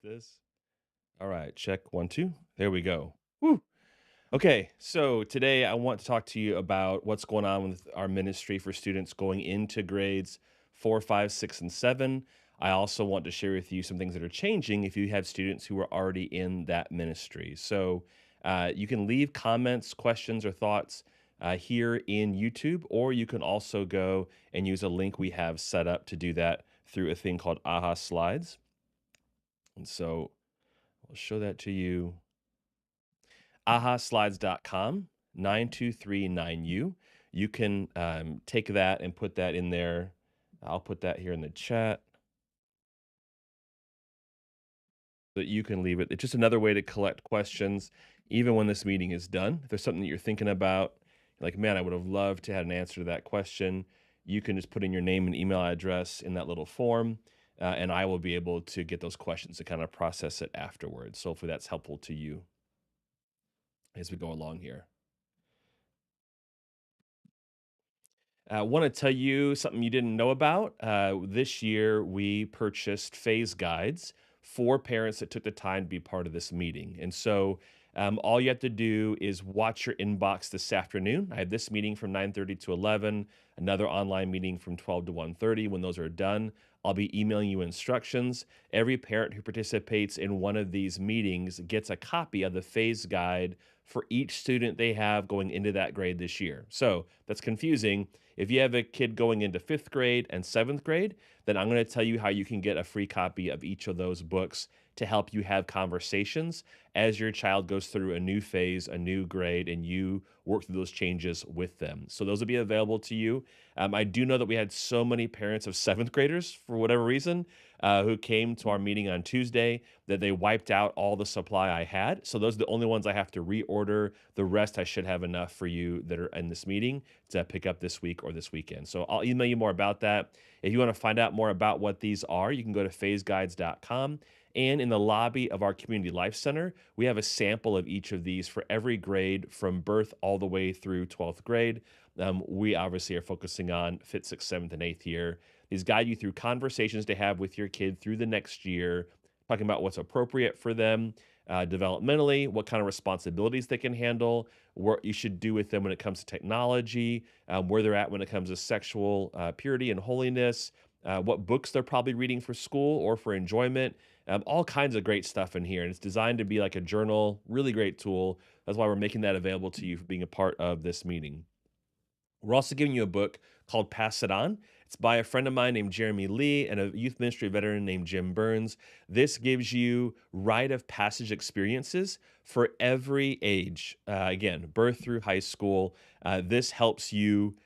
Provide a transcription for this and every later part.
This. All right, check one, two. There we go. Woo. Okay, so today I want to talk to you about what's going on with our ministry for students going into grades four, five, six, and seven. I also want to share with you some things that are changing if you have students who are already in that ministry. So you can leave comments, questions, or thoughts here in YouTube, or you can also go and use a link we have set up to do that through a thing called AHA Slides. And so I'll show that to you. ahaslides.com 9239U. You can take that and put that in there. I'll put that here in the chat so that you can leave it. It's just another way to collect questions, even when this meeting is done. If there's something that you're thinking about, like, man, I would have loved to have an answer to that question, you can just put in your name and email address in that little form, and I will be able to get those questions to kind of process it afterwards. So hopefully that's helpful to you as we go along here. I want to tell you something you didn't know about. This year, we purchased phase guides for parents that took the time to be part of this meeting. And so, all you have to do is watch your inbox this afternoon. I have this meeting from 9:30 to 11, another online meeting from 12 to 1:30. When those are done, I'll be emailing you instructions. Every parent who participates in one of these meetings gets a copy of the phase guide for each student they have going into that grade this year. So that's confusing. If you have a kid going into fifth grade and seventh grade, then I'm going to tell you how you can get a free copy of each of those books to help you have conversations as your child goes through a new phase, a new grade, and you work through those changes with them. So those will be available to you. I do know that we had so many parents of seventh graders, for whatever reason, who came to our meeting on Tuesday that they wiped out all the supply I had. So those are the only ones I have to reorder. The rest I should have enough for you that are in this meeting to pick up this week or this weekend. So I'll email you more about that. If you want to find out more about what these are, you can go to phaseguides.com. And in the lobby of our Community Life Center, we have a sample of each of these for every grade from birth all the way through 12th grade. We obviously are focusing on fifth, sixth, seventh, and eighth year. These guide you through conversations to have with your kid through the next year, talking about what's appropriate for them developmentally, what kind of responsibilities they can handle, what you should do with them when it comes to technology, where they're at when it comes to sexual purity and holiness, what books they're probably reading for school or for enjoyment. All kinds of great stuff in here. And it's designed to be like a journal, really great tool. That's why we're making that available to you for being a part of this meeting. We're also giving you a book called Pass It On. It's by a friend of mine named Jeremy Lee and a youth ministry veteran named Jim Burns. This gives you rite of passage experiences for every age. Again, birth through high school. This helps you,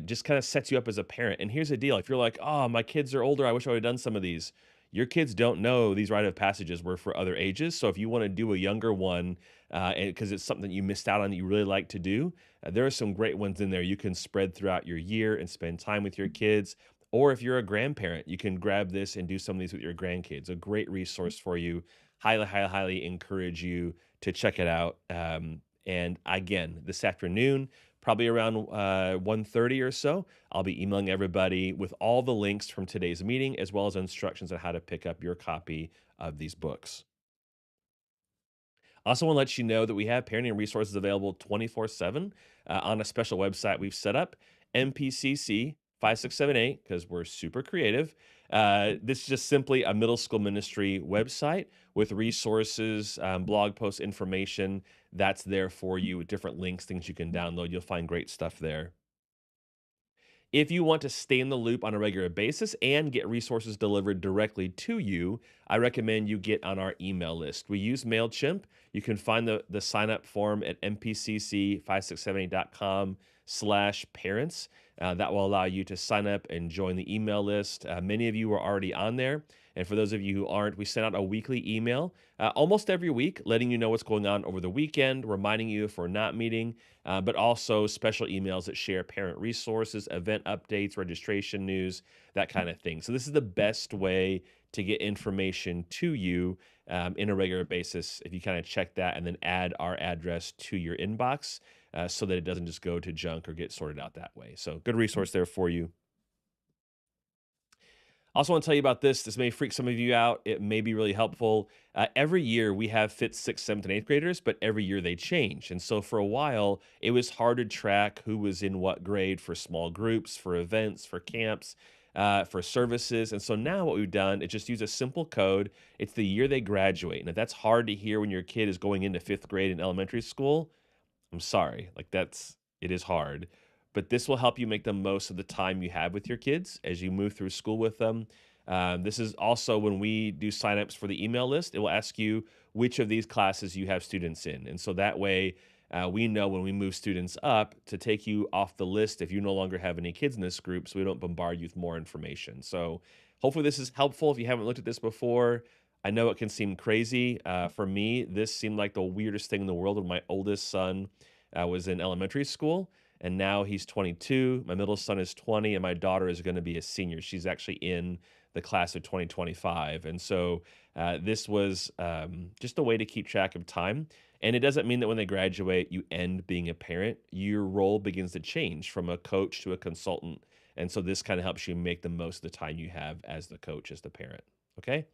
just kind of sets you up as a parent. And here's the deal: if you're like, oh, my kids are older, I wish I would have done some of these. Your kids don't know these rite of passages were for other ages. So if you want to do a younger one, because it's something you missed out on that you really like to do, there are some great ones in there you can spread throughout your year and spend time with your kids. Or if you're a grandparent, you can grab this and do some of these with your grandkids. A great resource for you. Highly, highly, highly encourage you to check it out. And again, this afternoon, probably around 1:30 or so, I'll be emailing everybody with all the links from today's meeting, as well as instructions on how to pick up your copy of these books. I also want to let you know that we have parenting resources available 24/7 on a special website we've set up, MPCC 5678, because we're super creative. This is just simply a middle school ministry website with resources, blog posts, information that's there for you with different links, things you can download. You'll find great stuff there. If you want to stay in the loop on a regular basis and get resources delivered directly to you, I recommend you get on our email list. We use MailChimp. You can find the sign up form at mpcc5678.com/parents. That will allow you to sign up and join the email list. Many of you are already on there. And for those of you who aren't, we send out a weekly email almost every week, letting you know what's going on over the weekend, reminding you if we're not meeting, but also special emails that share parent resources, event updates, registration news, that kind of thing. So, this is the best way to get information to you in a regular basis if you kind of check that and then add our address to your inbox so that it doesn't just go to junk or get sorted out that way. So, good resource there for you. Also, want to tell you about this. This may freak some of you out. It may be really helpful. Every year we have fifth, sixth, seventh, and eighth graders, but every year they change. And so for a while, it was hard to track who was in what grade for small groups, for events, for camps, for services. And so now what we've done is just use a simple code. It's the year they graduate. And if that's hard to hear when your kid is going into fifth grade in elementary school, I'm sorry. Like it is hard, but this will help you make the most of the time you have with your kids as you move through school with them. This is also when we do signups for the email list, it will ask you which of these classes you have students in. And so that way, we know when we move students up to take you off the list if you no longer have any kids in this group so we don't bombard you with more information. So hopefully this is helpful. If you haven't looked at this before, I know it can seem crazy. For me, this seemed like the weirdest thing in the world when my oldest son was in elementary school, and now he's 22. My middle son is 20, and my daughter is going to be a senior. She's actually in the class of 2025. And so this was just a way to keep track of time. And it doesn't mean that when they graduate, you end being a parent. Your role begins to change from a coach to a consultant. And so this kind of helps you make the most of the time you have as the coach, as the parent. Okay?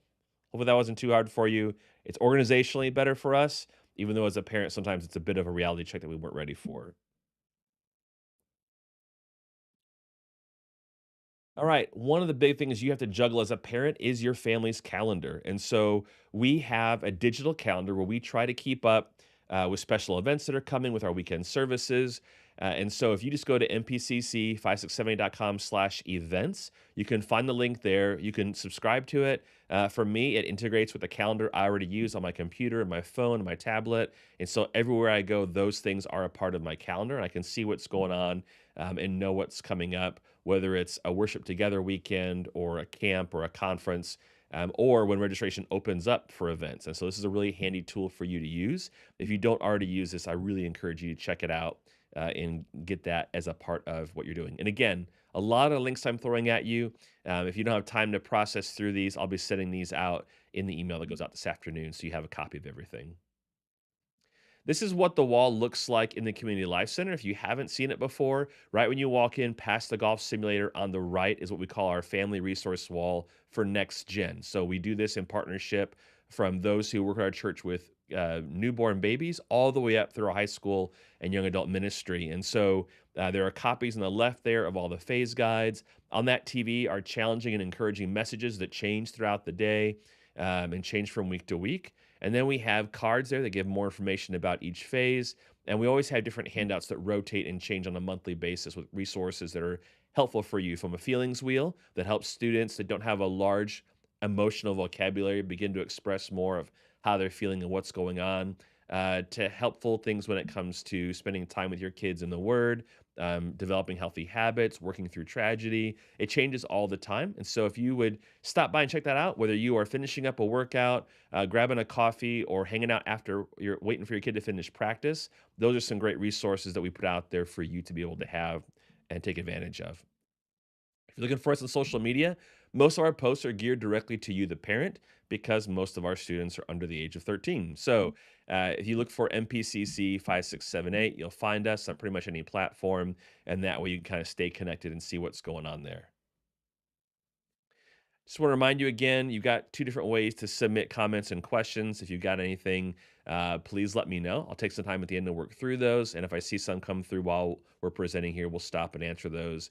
Hopefully that wasn't too hard for you. It's organizationally better for us, even though as a parent, sometimes it's a bit of a reality check that we weren't ready for. All right. One of the big things you have to juggle as a parent is your family's calendar. And so we have a digital calendar where we try to keep up with special events that are coming with our weekend services. And so if you just go to mpcc567.com/events, you can find the link there. You can subscribe to it. For me, it integrates with the calendar I already use on my computer, and my phone, and my tablet. And so everywhere I go, those things are a part of my calendar. And I can see what's going on and know what's coming up, whether it's a worship together weekend or a camp or a conference. Or when registration opens up for events. And so this is a really handy tool for you to use. If you don't already use this, I really encourage you to check it out and get that as a part of what you're doing. And again, a lot of links I'm throwing at you. If you don't have time to process through these, I'll be sending these out in the email that goes out this afternoon so you have a copy of everything. This is what the wall looks like in the Community Life Center. If you haven't seen it before, right when you walk in past the golf simulator on the right is what we call our family resource wall for Next Gen. So we do this in partnership from those who work at our church with newborn babies all the way up through our high school and young adult ministry. And so there are copies on the left there of all the phase guides. On that TV are challenging and encouraging messages that change throughout the day and change from week to week. And then we have cards there that give more information about each phase. And we always have different handouts that rotate and change on a monthly basis with resources that are helpful for you, from a feelings wheel that helps students that don't have a large emotional vocabulary begin to express more of how they're feeling and what's going on, to helpful things when it comes to spending time with your kids in the Word, developing healthy habits, working through tragedy. It changes all the time. And so if you would stop by and check that out, whether you are finishing up a workout, grabbing a coffee, or hanging out after you're waiting for your kid to finish practice, those are some great resources that we put out there for you to be able to have and take advantage of. If you're looking for us on social media, most of our posts are geared directly to you, the parent, because most of our students are under the age of 13. So if you look for MPCC 5678, you'll find us on pretty much any platform. And that way you can kind of stay connected and see what's going on there. Just want to remind you again, you've got two different ways to submit comments and questions. If you've got anything, please let me know. I'll take some time at the end to work through those. And if I see some come through while we're presenting here, we'll stop and answer those.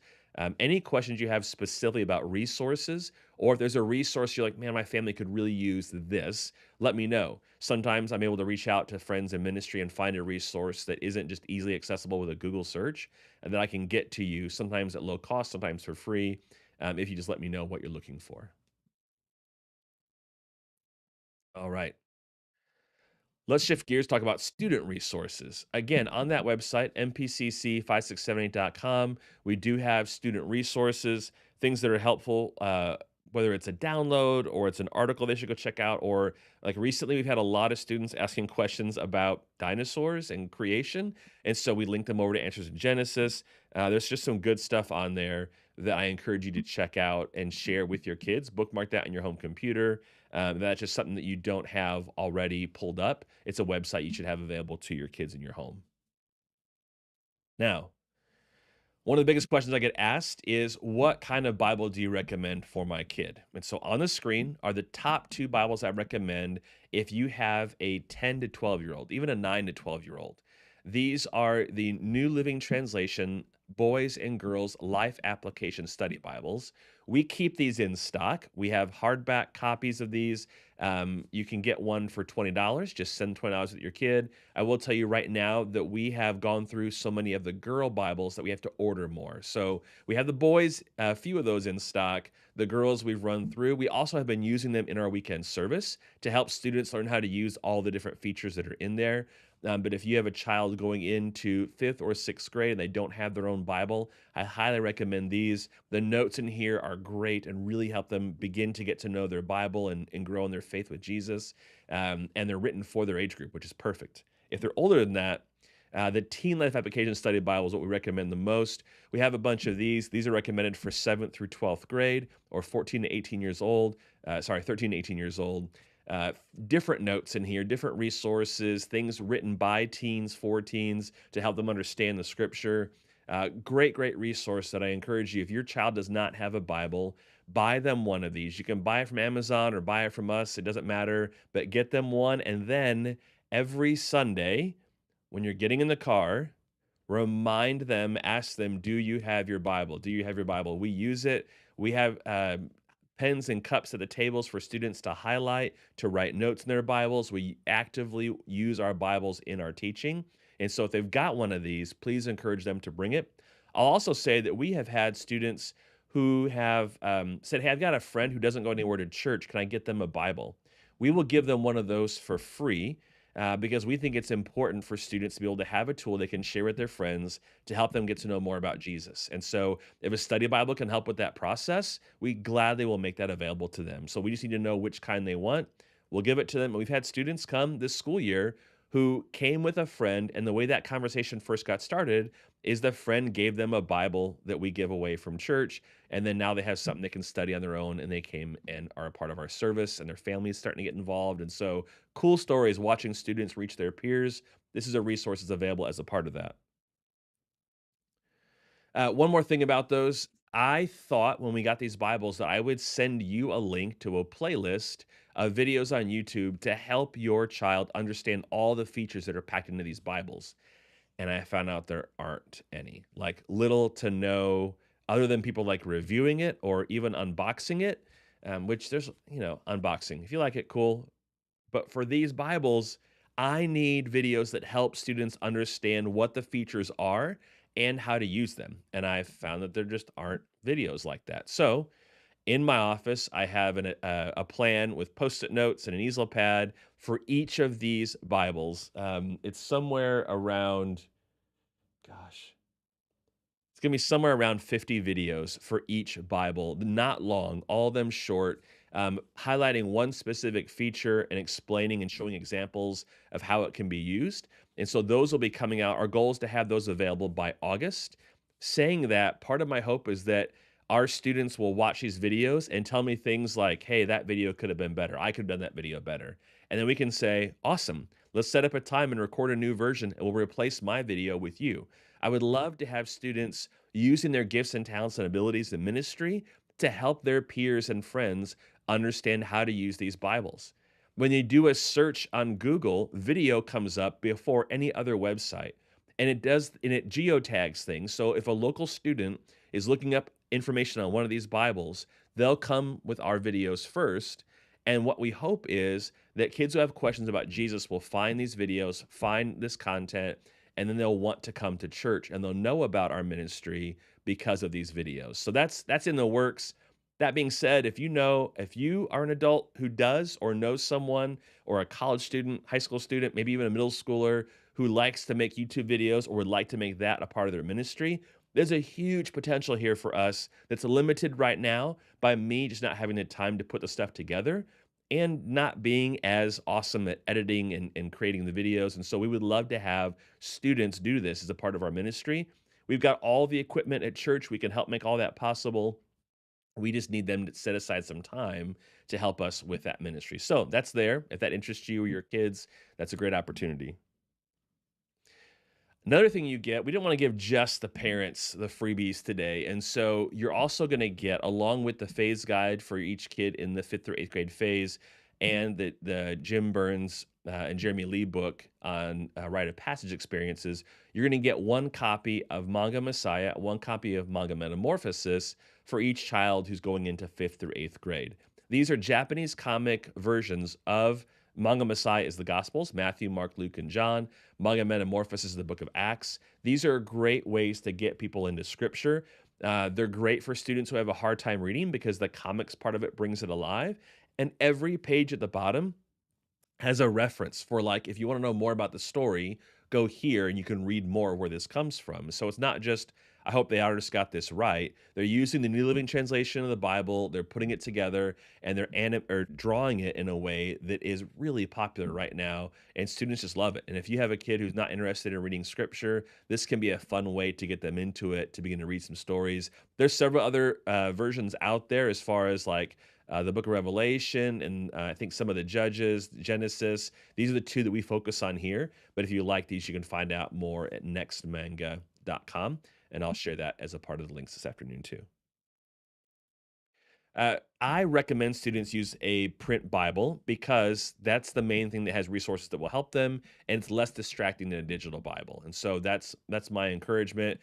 Any questions you have specifically about resources, or if there's a resource you're like, man, my family could really use this, let me know. Sometimes I'm able to reach out to friends in ministry and find a resource that isn't just easily accessible with a Google search, and that I can get to you, sometimes at low cost, sometimes for free, if you just let me know what you're looking for. All right. Let's shift gears, talk about student resources. Again, on that website, mpcc5678.com, we do have student resources, things that are helpful, whether it's a download or it's an article they should go check out. Or like recently, we've had a lot of students asking questions about dinosaurs and creation. And so we linked them over to Answers in Genesis. There's just some good stuff on there that I encourage you to check out and share with your kids. Bookmark that on your home computer. That's just something that you don't have already pulled up. It's a website you should have available to your kids in your home. Now, One of the biggest questions I get asked is, what kind of Bible do you recommend for my kid? And so on the screen are the top two Bibles I recommend if you have a 10 to 12-year old, even a 9 to 12-year-old. These are the New Living Translation Boys and Girls Life Application Study Bibles. We keep these in stock. We have hardback copies of these. You can get one for $20. Just send $20 with your kid. I will tell you right now that we have gone through so many of the girl Bibles that we have to order more. So we have the boys, a few of those in stock. The girls we've run through. We also have been using them in our weekend service to help students learn how to use all the different features that are in there. But if you have a child going into fifth or sixth grade and they don't have their own Bible, I highly recommend these. The notes in here are great and really help them begin to get to know their Bible and grow in their faith with Jesus. And they're written for their age group, which is perfect. If they're older than that, the Teen Life Application Study Bible is what we recommend the most. We have a bunch of these. These are recommended for 7th through 12th grade or 14 to 18 years old. 13 to 18 years old. Uh, Different notes in here, different resources, things written by teens for teens to help them understand the scripture. Great resource that I encourage you. If your child does not have a Bible, buy them one of these. You can buy it from Amazon or buy it from us. It doesn't matter, but get them one. And then every Sunday, when you're getting in the car, remind them, ask them, "Do you have your Bible? Do you have your Bible?" We use it. We have pens and cups at the tables for students to highlight, to write notes in their Bibles. We actively use our Bibles in our teaching. And so if they've got one of these, please encourage them to bring it. I'll also say that we have had students who have said, "Hey, I've got a friend who doesn't go anywhere to church. Can I get them a Bible?" We will give them one of those for free because we think it's important for students to be able to have a tool they can share with their friends to help them get to know more about Jesus. And so, if a study Bible can help with that process, we gladly will make that available to them. So, we just need to know which kind they want. We'll give it to them. We've had students come this school year who came with a friend, and the way that conversation first got started is the friend gave them a Bible that we give away from church, and then now they have something they can study on their own, and they came and are a part of our service, and their families starting to get involved. And so, cool stories watching students reach their peers. This is a resource that's available as a part of that. One more thing about those. I thought when we got these Bibles that I would send you a link to a playlist of videos on YouTube to help your child understand all the features that are packed into these Bibles. And I found out there aren't any, like little to no, other than people like reviewing it or even unboxing it, which there's, unboxing. If you like it, cool. But for these Bibles, I need videos that help students understand what the features are and how to use them. And I've found that there just aren't videos like that. So in my office, I have a plan with post-it notes and an easel pad for each of these Bibles. It's somewhere around, gosh, it's gonna be somewhere around 50 videos for each Bible, not long, all of them short, highlighting one specific feature and explaining and showing examples of how it can be used. And so those will be coming out. Our goal is to have those available by August. Saying that, part of my hope is that our students will watch these videos and tell me things like, "Hey, that video could have been better. I could have done that video better." And then we can say, "Awesome. Let's set up a time and record a new version, and we'll replace my video with you." I would love to have students using their gifts and talents and abilities in ministry to help their peers and friends understand how to use these Bibles. When you do a search on Google, video comes up before any other website. And it geotags things. So if a local student is looking up information on one of these Bibles, they'll come with our videos first. And what we hope is that kids who have questions about Jesus will find these videos, find this content, and then they'll want to come to church and they'll know about our ministry because of these videos. So that's in the works. That being said, if you are an adult who does or knows someone or a college student, high school student, maybe even a middle schooler who likes to make YouTube videos or would like to make that a part of their ministry, there's a huge potential here for us that's limited right now by me just not having the time to put the stuff together and not being as awesome at editing and creating the videos. And so we would love to have students do this as a part of our ministry. We've got all the equipment at church. We can help make all that possible. We just need them to set aside some time to help us with that ministry. So that's there. If that interests you or your kids, that's a great opportunity. Another thing you get, we didn't want to give just the parents the freebies today. And so you're also going to get, along with the phase guide for each kid in the fifth or eighth grade phase, and the Jim Burns and Jeremy Lee book on rite of passage experiences, you're going to get one copy of Manga Messiah, one copy of Manga Metamorphosis for each child who's going into fifth or eighth grade. These are Japanese comic versions of Manga Messiah is the Gospels, Matthew, Mark, Luke, and John. Manga Metamorphosis is the book of Acts. These are great ways to get people into scripture. They're great for students who have a hard time reading because the comics part of it brings it alive. And every page at the bottom has a reference for, like, if you want to know more about the story, go here and you can read more where this comes from. So it's not just, I hope the artist got this right. They're using the New Living Translation of the Bible, they're putting it together, and they're or drawing it in a way that is really popular right now, and students just love it. And if you have a kid who's not interested in reading scripture, this can be a fun way to get them into it, to begin to read some stories. There's several other versions out there as far as like the book of Revelation, and I think some of the Judges, Genesis. These are the two that we focus on here. But if you like these, you can find out more at nextmanga.com. And I'll share that as a part of the links this afternoon, too. I recommend students use a print Bible because that's the main thing that has resources that will help them, and it's less distracting than a digital Bible. And so that's my encouragement.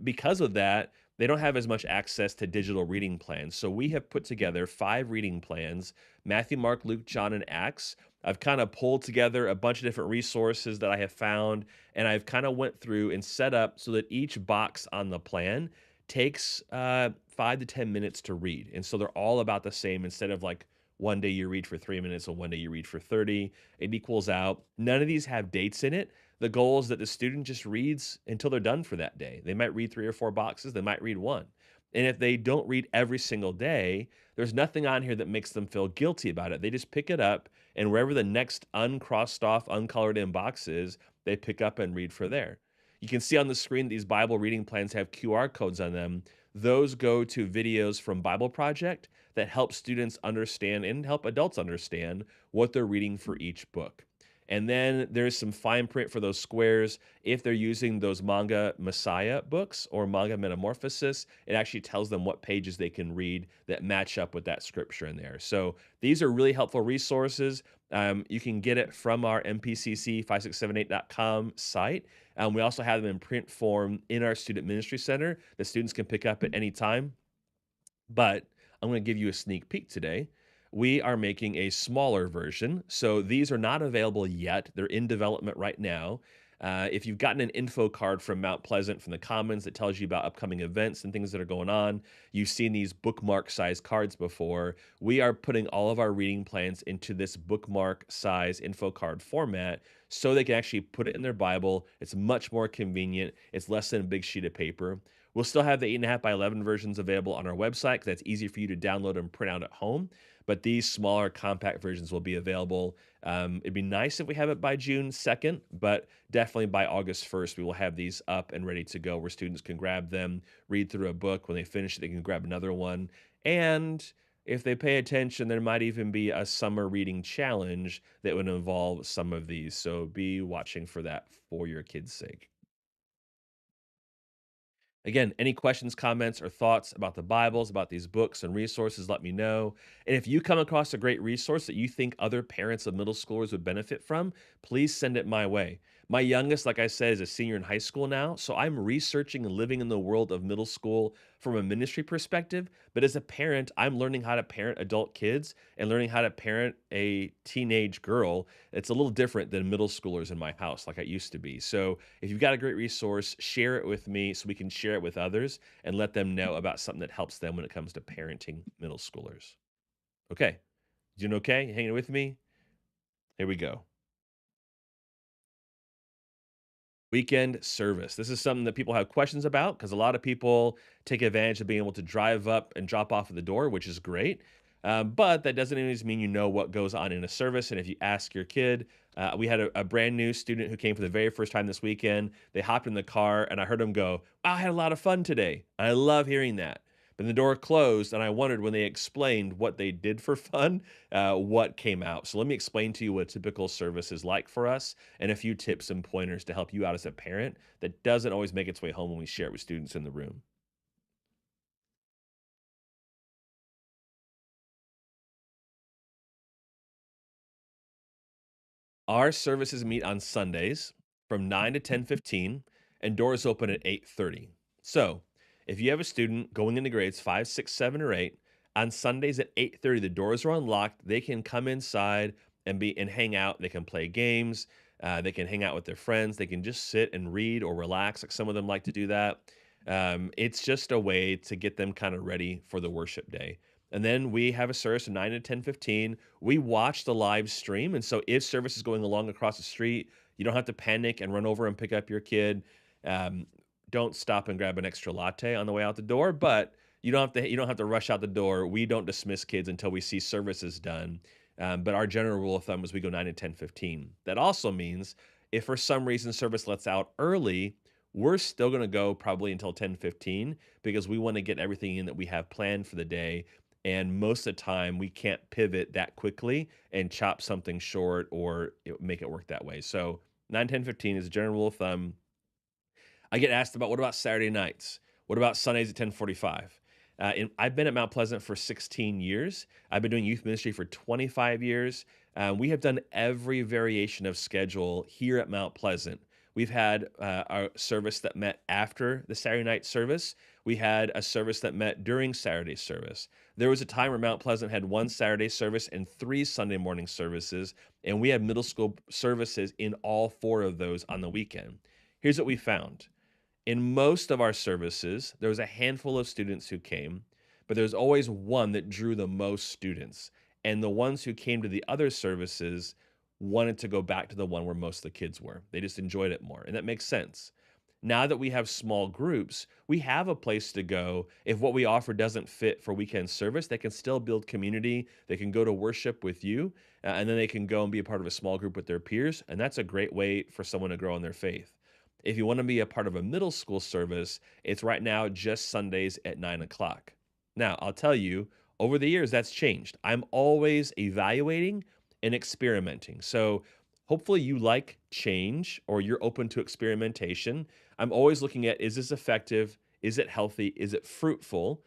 Because of that, they don't have as much access to digital reading plans. So we have put together 5 reading plans: Matthew, Mark, Luke, John, and Acts. I've kind of pulled together a bunch of different resources that I have found, and I've kind of went through and set up so that each box on the plan takes 5 to 10 minutes to read. And so they're all about the same. Instead of like one day you read for 3 minutes and one day you read for 30, it equals out. None of these have dates in it. The goal is that the student just reads until they're done for that day. They might read 3 or 4 boxes, they might read one. And if they don't read every single day, there's nothing on here that makes them feel guilty about it. They just pick it up, and wherever the next uncrossed off, uncolored in box is, they pick up and read for there. You can see on the screen these Bible reading plans have QR codes on them. Those go to videos from Bible Project that help students understand and help adults understand what they're reading for each book. And then there's some fine print for those squares. If they're using those Manga Messiah books or Manga Metamorphosis, it actually tells them what pages they can read that match up with that scripture in there. So these are really helpful resources. You can get it from our mpcc5678.com site. We also have them in print form in our Student Ministry Center that students can pick up at any time. But I'm going to give you a sneak peek today. We are making a smaller version. So these are not available yet. They're in development right now. If you've gotten an info card from Mount Pleasant from the Commons that tells you about upcoming events and things that are going on, you've seen these bookmark size cards before. We are putting all of our reading plans into this bookmark size info card format so they can actually put it in their Bible. It's much more convenient. It's less than a big sheet of paper. We'll still have the 8.5 by 11 versions available on our website because that's easy for you to download and print out at home. But these smaller, compact versions will be available. It'd be nice if we have it by June 2nd, but definitely by August 1st, we will have these up and ready to go where students can grab them, read through a book. When they finish it, they can grab another one. And if they pay attention, there might even be a summer reading challenge that would involve some of these. So be watching for that for your kids' sake. Again, any questions, comments, or thoughts about the Bibles, about these books and resources, let me know. And if you come across a great resource that you think other parents of middle schoolers would benefit from, please send it my way. My youngest, like I said, is a senior in high school now. So I'm researching and living in the world of middle school from a ministry perspective. But as a parent, I'm learning how to parent adult kids and learning how to parent a teenage girl. It's a little different than middle schoolers in my house, like I used to be. So if you've got a great resource, share it with me so we can share it with others and let them know about something that helps them when it comes to parenting middle schoolers. Okay. Doing okay? Hanging with me? Here we go. Weekend service. This is something that people have questions about because a lot of people take advantage of being able to drive up and drop off at the door, which is great. But that doesn't always mean you know what goes on in a service. And if you ask your kid, we had a brand new student who came for the very first time this weekend. They hopped in the car and I heard him go, "Wow, I had a lot of fun today." I love hearing that. But the door closed, and I wondered when they explained what they did for fun, what came out. So let me explain to you what a typical service is like for us and a few tips and pointers to help you out as a parent that doesn't always make its way home when we share it with students in the room. Our services meet on Sundays from 9 to 10:15 and doors open at 8:30. So, if you have a student going into grades 5, 6, 7, or 8, on Sundays at 8:30 the doors are unlocked. They can come inside and hang out. They can play games, they can hang out with their friends, they can just sit and read or relax like some of them like to do that. It's just a way to get them kind of ready for the worship day. And then we have a service from 9 to 10:15. We watch the live stream, and so if service is going along across the street, you don't have to panic and run over and pick up your kid. Um, don't stop and grab an extra latte on the way out the door, but you don't have to rush out the door. We don't dismiss kids until we see services done. But our general rule of thumb is we go 9 to 10:15. That also means if for some reason service lets out early, we're still going to go probably until 10:15 because we want to get everything in that we have planned for the day, and most of the time we can't pivot that quickly and chop something short or make it work that way. So 9, 10, 15 is a general rule of thumb. I get asked about what about Saturday nights? What about Sundays at 10:45? I've been at Mount Pleasant for 16 years. I've been doing youth ministry for 25 years. We have done every variation of schedule here at Mount Pleasant. We've had our service that met after the Saturday night service. We had a service that met during Saturday service. There was a time where Mount Pleasant had one Saturday service and three Sunday morning services, and we had middle school services in all four of those on the weekend. Here's what we found: in most of our services, there was a handful of students who came, but there's always one that drew the most students. And the ones who came to the other services wanted to go back to the one where most of the kids were. They just enjoyed it more. And that makes sense. Now that we have small groups, we have a place to go. If what we offer doesn't fit for weekend service, they can still build community. They can go to worship with you, and then they can go and be a part of a small group with their peers. And that's a great way for someone to grow in their faith. If you want to be a part of a middle school service, it's right now just Sundays at 9 o'clock. Now, I'll tell you, over the years, that's changed. I'm always evaluating and experimenting. So hopefully you like change or you're open to experimentation. I'm always looking at, is this effective? Is it healthy? Is it fruitful?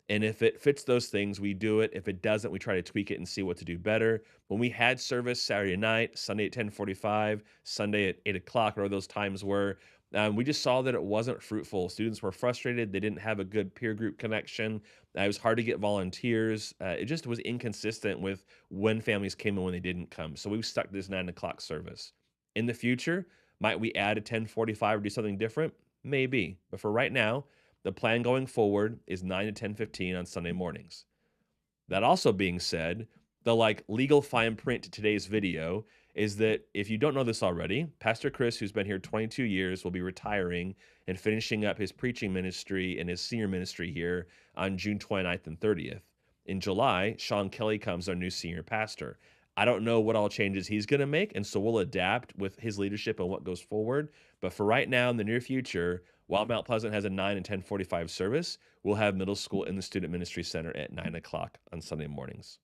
And if it fits those things, we do it. If it doesn't, we try to tweak it and see what to do better. When we had service Saturday night, Sunday at 10:45, Sunday at 8 o'clock, or those times were, we just saw that it wasn't fruitful. Students were frustrated. They didn't have a good peer group connection. It was hard to get volunteers. It just was inconsistent with when families came and when they didn't come. So we stuck to this 9 o'clock service. In the future, might we add a 10:45 or do something different? Maybe. But for right now, the plan going forward is 9 to 10:15 on Sunday mornings. That also being said, the like legal fine print to today's video is that if you don't know this already, Pastor Chris, who's been here 22 years, will be retiring and finishing up his preaching ministry and his senior ministry here on June 29th and 30th. In July, Sean Kelly comes our new senior pastor. I don't know what all changes he's going to make, and so we'll adapt with his leadership and what goes forward. But for right now, in the near future, while Mount Pleasant has a 9 and 10:45 service, we'll have middle school in the Student Ministry Center at 9 o'clock on Sunday mornings.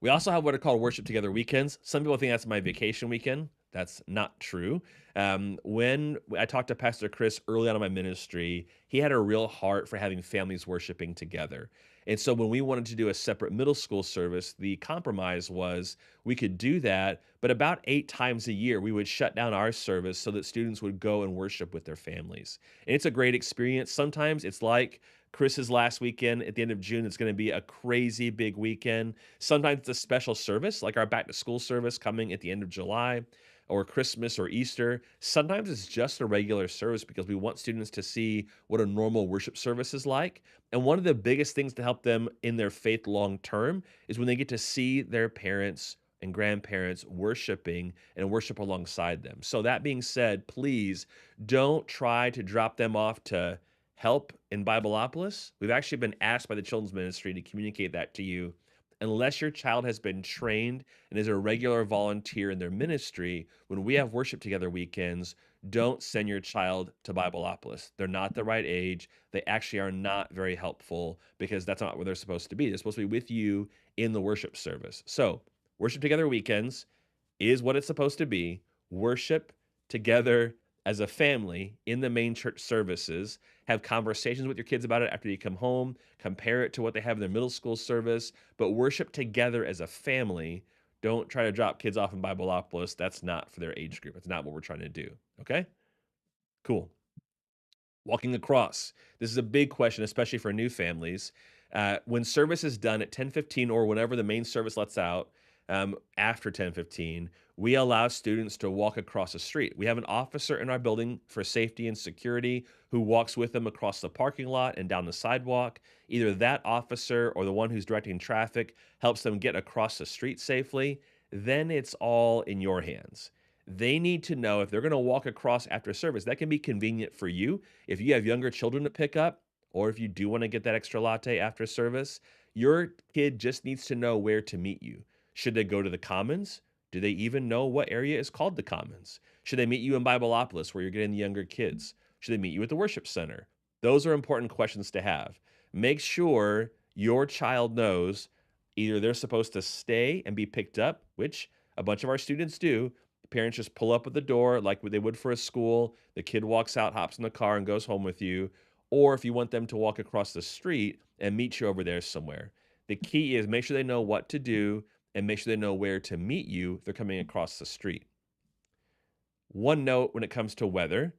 We also have what are called worship together weekends. Some people think that's my vacation weekend. That's not true. When I talked to Pastor Chris early on in my ministry, he had a real heart for having families worshiping together. And so when we wanted to do a separate middle school service, the compromise was we could do that, but about 8 times a year, we would shut down our service so that students would go and worship with their families. And it's a great experience. Sometimes it's like Chris's last weekend at the end of June. It's going to be a crazy big weekend. Sometimes it's a special service, like our back to school service coming at the end of July, or Christmas or Easter. Sometimes it's just a regular service because we want students to see what a normal worship service is like. And one of the biggest things to help them in their faith long term is when they get to see their parents and grandparents worshiping and worship alongside them. So, that being said, please don't try to drop them off to help in Bibleopolis. We've actually been asked by the children's ministry to communicate that to you. Unless your child has been trained and is a regular volunteer in their ministry, when we have worship together weekends, don't send your child to Bibleopolis. They're not the right age. They actually are not very helpful because that's not where they're supposed to be. They're supposed to be with you in the worship service. So, worship together weekends is what it's supposed to be. Worship together as a family in the main church services. Have conversations with your kids about it after you come home. Compare it to what they have in their middle school service, but worship together as a family. Don't try to drop kids off in Bibleopolis. That's not for their age group. It's not what we're trying to do. Okay? Cool. Walking across. This is a big question, especially for new families. When service is done at 10:15 or whenever the main service lets out, after 10:15, we allow students to walk across the street. We have an officer in our building for safety and security who walks with them across the parking lot and down the sidewalk. Either that officer or the one who's directing traffic helps them get across the street safely. Then it's all in your hands. They need to know if they're going to walk across after service. That can be convenient for you if you have younger children to pick up, or if you do want to get that extra latte after service. Your kid just needs to know where to meet you. Should they go to the Commons? Do they even know what area is called the Commons? Should they meet you in Bibleopolis where you're getting the younger kids? Should they meet you at the worship center? Those are important questions to have. Make sure your child knows either they're supposed to stay and be picked up, which a bunch of our students do. Parents just pull up at the door like they would for a school. The kid walks out, hops in the car, and goes home with you. Or if you want them to walk across the street and meet you over there somewhere. The key is make sure they know what to do and make sure they know where to meet you if they're coming across the street. One note when it comes to weather,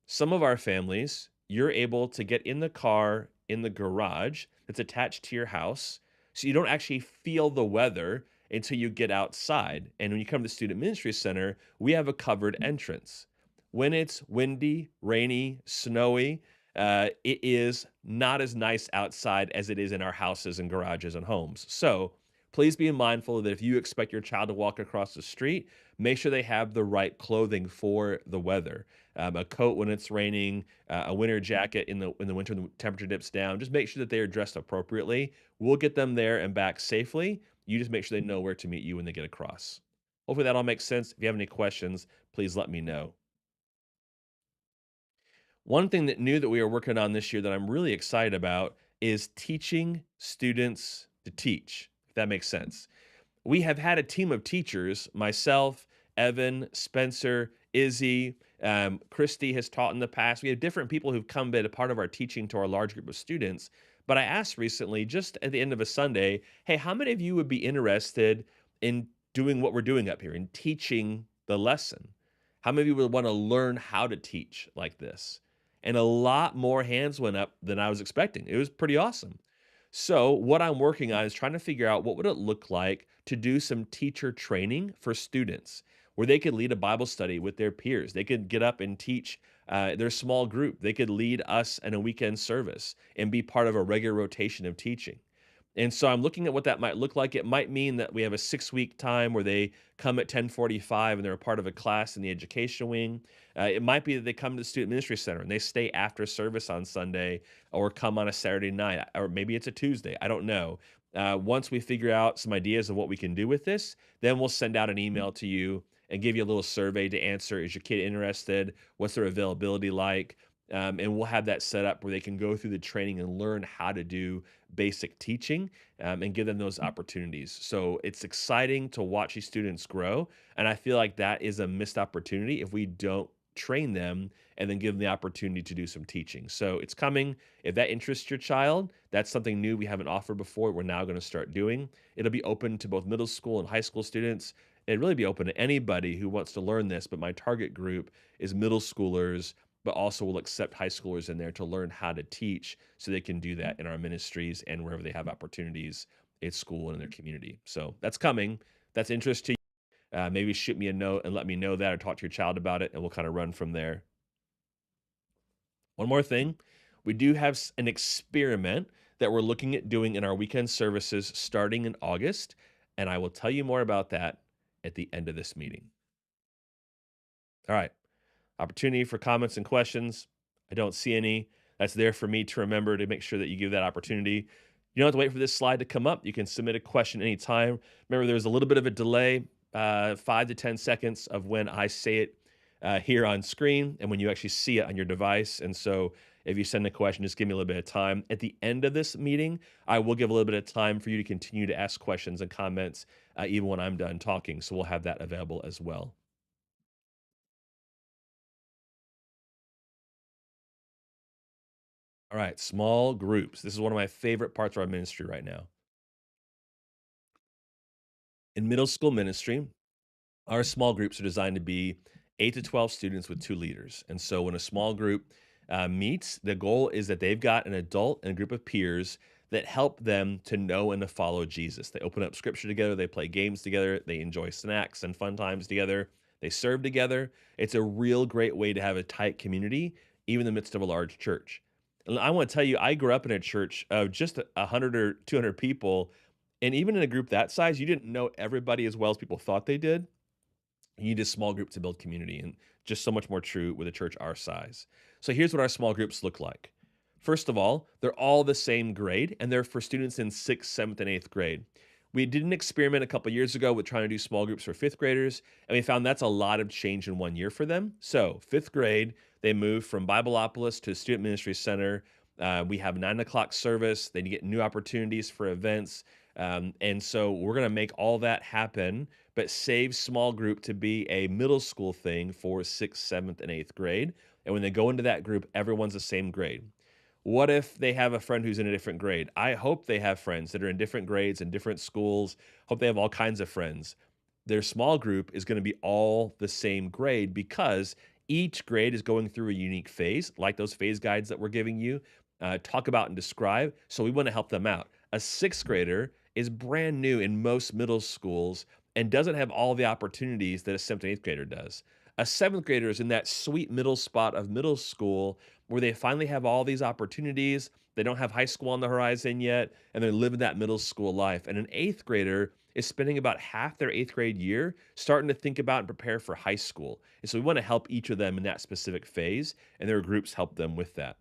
some of our families, you're able to get in the car in the garage that's attached to your house. So you don't actually feel the weather until you get outside. And when you come to the Student Ministry Center, we have a covered entrance. When it's windy, rainy, snowy, it is not as nice outside as it is in our houses and garages and homes. So please be mindful that if you expect your child to walk across the street, make sure they have the right clothing for the weather. A coat when it's raining, a winter jacket in the winter when the temperature dips down. Just make sure that they are dressed appropriately. We'll get them there and back safely. You just make sure they know where to meet you when they get across. Hopefully that all makes sense. If you have any questions, please let me know. One thing that new that we are working on this year that I'm really excited about is teaching students to teach, if that makes sense. We have had a team of teachers, myself, Evan, Spencer, Izzy, Christy has taught in the past. We have different people who've come been a part of our teaching to our large group of students. But I asked recently, just at the end of a Sunday, hey, how many of you would be interested in doing what we're doing up here, in teaching the lesson? How many of you would want to learn how to teach like this? And a lot more hands went up than I was expecting. It was pretty awesome. So, what I'm working on is trying to figure out what would it look like to do some teacher training for students where they could lead a Bible study with their peers. They could get up and teach their small group. They could lead us in a weekend service and be part of a regular rotation of teaching. And so I'm looking at what that might look like. It might mean that we have a 6 week time where they come at 10:45 and they're a part of a class in the education wing. It might be that they come to the Student Ministry Center and they stay after service on Sunday or come on a Saturday night, or maybe it's a Tuesday. I don't know. Once we figure out some ideas of what we can do with this, then we'll send out an email to you and give you a little survey to answer. Is your kid interested? What's their availability like? And we'll have that set up where they can go through the training and learn how to do basic teaching, and give them those opportunities. So it's exciting to watch these students grow. And I feel like that is a missed opportunity if we don't train them and then give them the opportunity to do some teaching. So it's coming. If that interests your child, that's something new we haven't offered before. We're now going to start doing. It'll be open to both middle school and high school students. It'd really be open to anybody who wants to learn this, but my target group is middle schoolers, but also will accept high schoolers in there to learn how to teach so they can do that in our ministries and wherever they have opportunities at school and in their community. So that's coming. That's interest to you. Maybe shoot me a note and let me know that or talk to your child about it, and we'll kind of run from there. One more thing, we do have an experiment that we're looking at doing in our weekend services starting in August, and I will tell you more about that at the end of this meeting. All right. Opportunity for comments and questions. I don't see any. That's there for me to remember to make sure that you give that opportunity. You don't have to wait for this slide to come up. You can submit a question anytime. Remember, there's a little bit of a delay, 5 to 10 seconds of when I say it here on screen and when you actually see it on your device. And so, if you send a question, just give me a little bit of time. At the end of this meeting, I will give a little bit of time for you to continue to ask questions and comments, even when I'm done talking. So, we'll have that available as well. All right, small groups. This is one of my favorite parts of our ministry right now. In middle school ministry, our small groups are designed to be 8 to 12 students with 2 leaders. And so when a small group meets, the goal is that they've got an adult and a group of peers that help them to know and to follow Jesus. They open up scripture together, they play games together, they enjoy snacks and fun times together, they serve together. It's a real great way to have a tight community, even in the midst of a large church. And I want to tell you, I grew up in a church of just 100 or 200 people. And even in a group that size, you didn't know everybody as well as people thought they did. You need a small group to build community, and just so much more true with a church our size. So here's what our small groups look like. First of all, they're all the same grade, and they're for students in sixth, seventh, and eighth grade. We did an experiment a couple years ago with trying to do small groups for fifth graders, and we found that's a lot of change in 1 year for them. So, fifth grade, they moved from Bibleopolis to Student Ministry Center. We have 9 o'clock service. They get new opportunities for events. And so we're going to make all that happen, but save small group to be a middle school thing for sixth, seventh, and eighth grade. And when they go into that group, everyone's the same grade. What if they have a friend who's in a different grade? I hope they have friends that are in different grades and different schools. Hope they have all kinds of friends. Their small group is going to be all the same grade because each grade is going through a unique phase, like those phase guides that we're giving you, talk about and describe. So we want to help them out. A sixth grader is brand new in most middle schools and doesn't have all the opportunities that a seventh and eighth grader does. A seventh grader is in that sweet middle spot of middle school where they finally have all these opportunities. They don't have high school on the horizon yet, and they're living that middle school life. And an eighth grader is spending about half their eighth grade year starting to think about and prepare for high school. And so we want to help each of them in that specific phase, and their groups help them with that.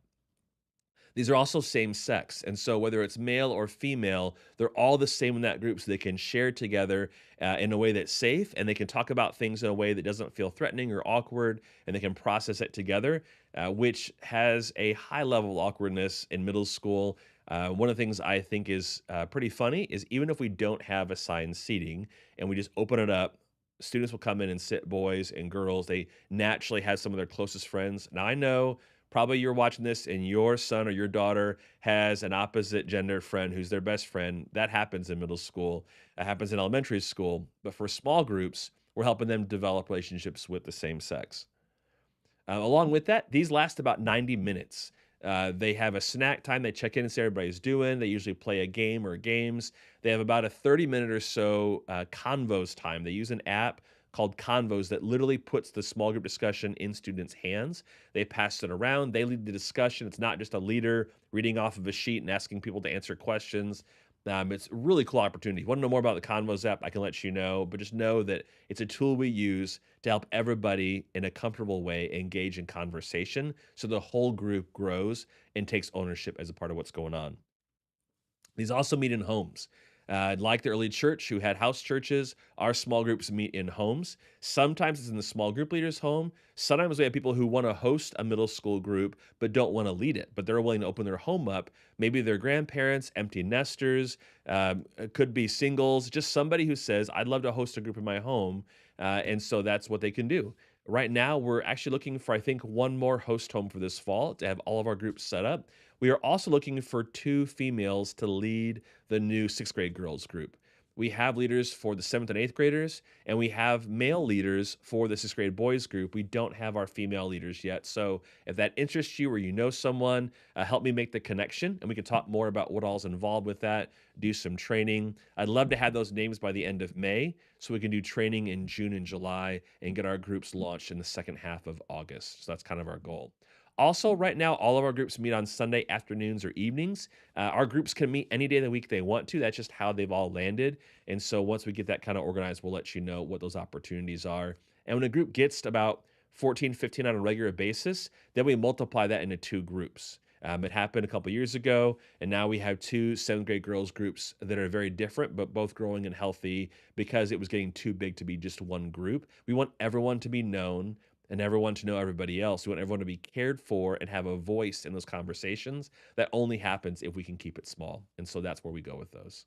These are also same sex. And so, whether it's male or female, they're all the same in that group. So, they can share together in a way that's safe and they can talk about things in a way that doesn't feel threatening or awkward and they can process it together, which has a high level of awkwardness in middle school. One of the things I think is pretty funny is even if we don't have assigned seating and we just open it up, students will come in and sit, boys and girls. They naturally have some of their closest friends. Now, I know probably you're watching this and your son or your daughter has an opposite gender friend who's their best friend. That happens in middle school, that happens in elementary school. But for small groups, we're helping them develop relationships with the same sex. Along with that, these last about 90 minutes. They have a snack time. They check in and see how everybody's doing. They usually play a game or games. They have about a 30-minute or so convos time. They use an app called Convos that literally puts the small group discussion in students' hands. They pass it around. They lead the discussion. It's not just a leader reading off of a sheet and asking people to answer questions. It's a really cool opportunity. If you want to know more about the Convos app, I can let you know, but just know that it's a tool we use to help everybody in a comfortable way engage in conversation so the whole group grows and takes ownership as a part of what's going on. These also meet in homes. Like the early church, who had house churches, our small groups meet in homes. Sometimes it's in the small group leader's home. Sometimes we have people who want to host a middle school group but don't want to lead it, but they're willing to open their home up. Maybe they're grandparents, empty nesters, it could be singles, just somebody who says, I'd love to host a group in my home. And so that's what they can do. Right now, we're actually looking for, I think, one more host home for this fall to have all of our groups set up. We are also looking for two females to lead the new sixth grade girls group. We have leaders for the seventh and eighth graders, and we have male leaders for the sixth grade boys group. We don't have our female leaders yet. So if that interests you or you know someone, help me make the connection, and we can talk more about what all's involved with that, do some training. I'd love to have those names by the end of May so we can do training in June and July and get our groups launched in the second half of August. So that's kind of our goal. Also, right now, all of our groups meet on Sunday afternoons or evenings. Our groups can meet any day of the week they want to. That's just how they've all landed. And so once we get that kind of organized, we'll let you know what those opportunities are. And when a group gets to about 14, 15 on a regular basis, then we multiply that into two groups. It happened a couple years ago, and now we have two seventh grade girls groups that are very different, but both growing and healthy because it was getting too big to be just one group. We want everyone to be known and everyone to know everybody else. We want everyone to be cared for and have a voice in those conversations. That only happens if we can keep it small. And so that's where we go with those.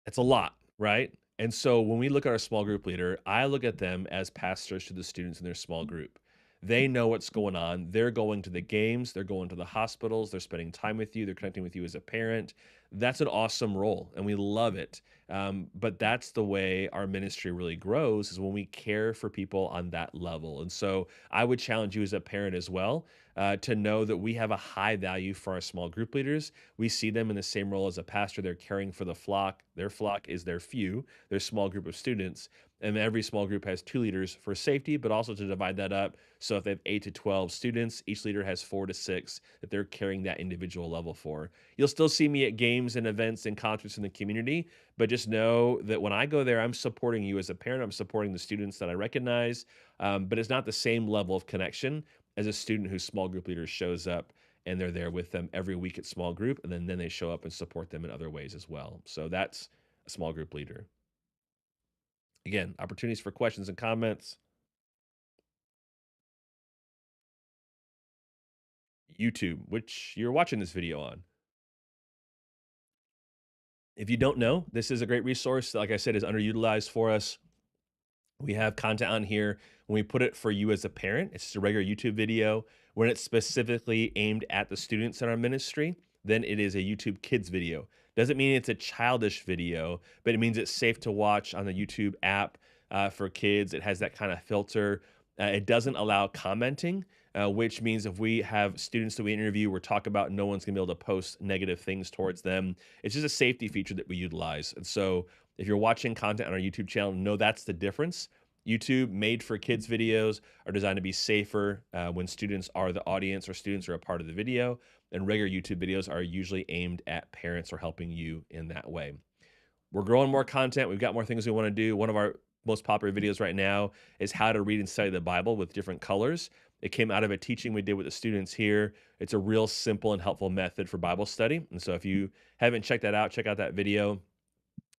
It's a lot, right? And so when we look at our small group leader, I look at them as pastors to the students in their small group. They know what's going on. They're going to the games, they're going to the hospitals, they're spending time with you, they're connecting with you as a parent. That's an awesome role, and we love it. But that's the way our ministry really grows is when we care for people on that level. And so I would challenge you as a parent as well to know that we have a high value for our small group leaders. We see them in the same role as a pastor. They're caring for the flock. Their flock is their few, their small group of students. And every small group has two leaders for safety, but also to divide that up. So if they have 8 to 12 students, each leader has 4 to 6 that they're carrying that individual level for. You'll still see me at games and events and concerts in the community, but just know that when I go there, I'm supporting you as a parent. I'm supporting the students that I recognize, but it's not the same level of connection as a student whose small group leader shows up and they're there with them every week at small group, and then they show up and support them in other ways as well. So that's a small group leader. Again, opportunities for questions and comments. YouTube, which you're watching this video on. If you don't know, this is a great resource. Like I said, is underutilized for us. We have content on here. When we put it for you as a parent, it's just a regular YouTube video. When it's specifically aimed at the students in our ministry, then it is a YouTube Kids video. Doesn't mean it's a childish video, but it means it's safe to watch on the YouTube app for kids. It has that kind of filter. It doesn't allow commenting, which means if we have students that we interview or talk about, no one's gonna be able to post negative things towards them. It's just a safety feature that we utilize. And so if you're watching content on our YouTube channel, know that's the difference. YouTube made for kids videos are designed to be safer when students are the audience or students are a part of the video. And regular YouTube videos are usually aimed at parents or helping you in that way. We're growing more content. We've got more things we want to do. One of our most popular videos right now is how to read and study the Bible with different colors. It came out of a teaching we did with the students here. It's a real simple and helpful method for Bible study. And so if you haven't checked that out, check out that video.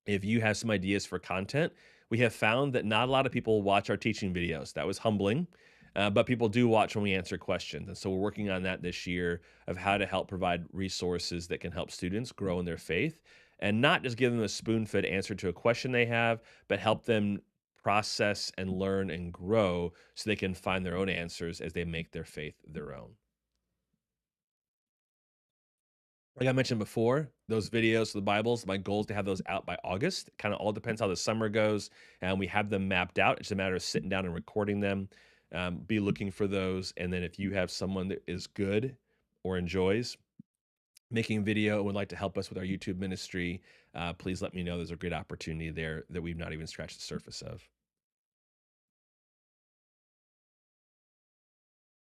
If you have some ideas for content, we have found that not a lot of people watch our teaching videos. That was humbling, but people do watch when we answer questions. And so we're working on that this year of how to help provide resources that can help students grow in their faith and not just give them a spoon fed answer to a question they have, but help them process and learn and grow so they can find their own answers as they make their faith their own. Like I mentioned before, those videos of the Bibles, my goal is to have those out by August. Kind of all depends how the summer goes, and we have them mapped out. It's a matter of sitting down and recording them. Be looking for those, and then if you have someone that is good or enjoys making video and would like to help us with our YouTube ministry, please let me know. There's a great opportunity there that we've not even scratched the surface of.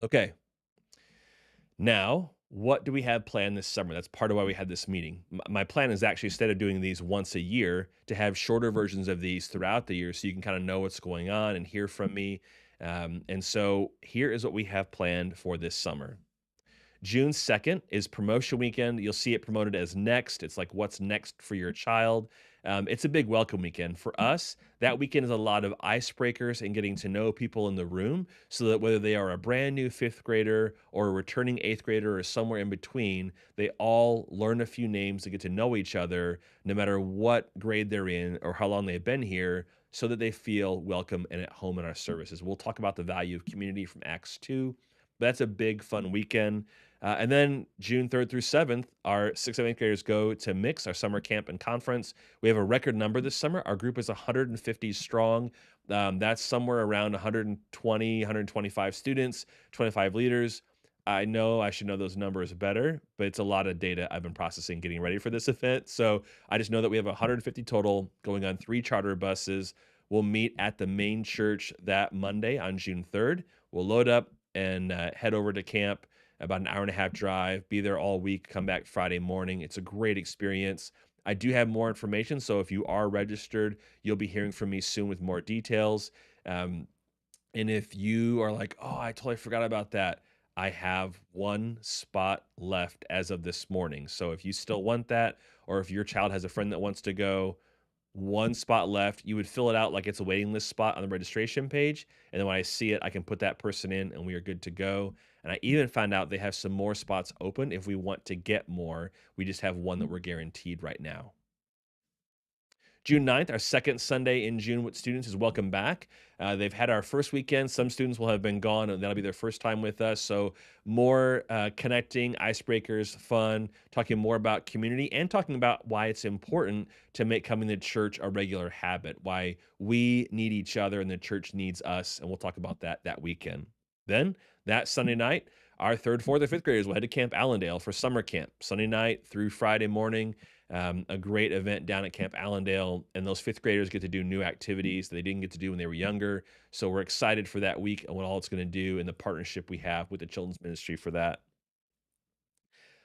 Okay, now, what do we have planned this summer? That's part of why we had this meeting. My plan is actually instead of doing these once a year, to have shorter versions of these throughout the year so you can kind of know what's going on and hear from me. And so here is what we have planned for this summer. June 2nd is promotion weekend. You'll see it promoted as next. It's like what's next for your child. It's a big welcome weekend. For us, that weekend is a lot of icebreakers and getting to know people in the room so that whether they are a brand new fifth grader or a returning eighth grader or somewhere in between, they all learn a few names to get to know each other no matter what grade they're in or how long they've been here so that they feel welcome and at home in our services. We'll talk about the value of community from Acts 2. But that's a big, fun weekend. And then June 3rd through 7th, our 6th and 8th graders go to Mix, our summer camp and conference. We have a record number this summer. Our group is 150 strong. That's somewhere around 120, 125 students, 25 leaders. I know I should know those numbers better, but it's a lot of data I've been processing getting ready for this event. So I just know that we have 150 total going on 3 charter buses. We'll meet at the main church that Monday on June 3rd. We'll load up and head over to camp, about an hour and a half drive, be there all week, come back Friday morning. It's a great experience. I do have more information, so if you are registered, you'll be hearing from me soon with more details. Um, And if you are like, "Oh, I totally forgot about that," I have 1 spot left as of this morning. So if you still want that, or if your child has a friend that wants to go, 1 spot left. You would fill it out like it's a waiting list spot on the registration page, and then when I see it, I can put that person in, and we are good to go. And I even found out they have some more spots open if we want to get more. We just have 1 that we're guaranteed right now. June 9th, our second Sunday in June with students is welcome back. They've had our first weekend. Some students will have been gone, and that'll be their first time with us. So, more connecting, icebreakers, fun, talking more about community, and talking about why it's important to make coming to church a regular habit, why we need each other and the church needs us. And we'll talk about that weekend. Then, that Sunday night, our third, fourth, or fifth graders will head to Camp Allendale for summer camp, Sunday night through Friday morning. A great event down at Camp Allendale, and those fifth graders get to do new activities that they didn't get to do when they were younger. So we're excited for that week and what all it's going to do and the partnership we have with the children's ministry for that.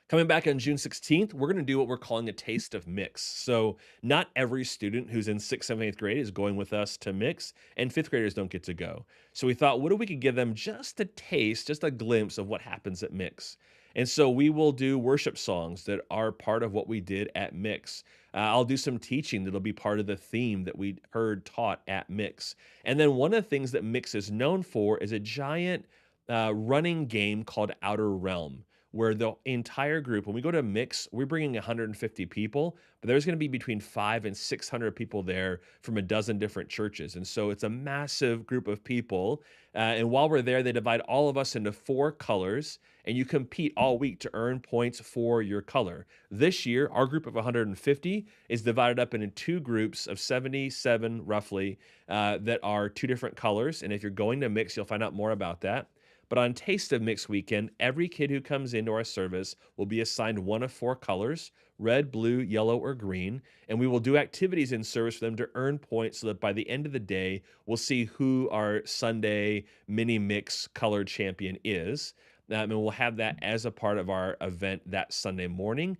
Coming back on June 16th, we're going to do what we're calling a taste of mix. So, not every student who's in sixth, seventh, eighth grade is going with us to mix, and fifth graders don't get to go. So, we thought, what if we could give them just a taste, just a glimpse of what happens at mix? And so, we will do worship songs that are part of what we did at mix. I'll do some teaching that'll be part of the theme that we heard taught at mix. And then, one of the things that mix is known for is a giant running game called Outer Realm where the entire group, when we go to mix, we're bringing 150 people, but there's going to be between 5 and 600 people there from a dozen different churches. And so it's a massive group of people. And while we're there, they divide all of us into 4 colors, and you compete all week to earn points for your color. This year, our group of 150 is divided up into 2 groups of 77 roughly that are 2 different colors. And if you're going to mix, you'll find out more about that. But on Taste of Mix weekend, every kid who comes into our service will be assigned one of 4 colors: red, blue, yellow, or green. And we will do activities in service for them to earn points so that by the end of the day, we'll see who our Sunday mini mix color champion is. And we'll have that as a part of our event that Sunday morning.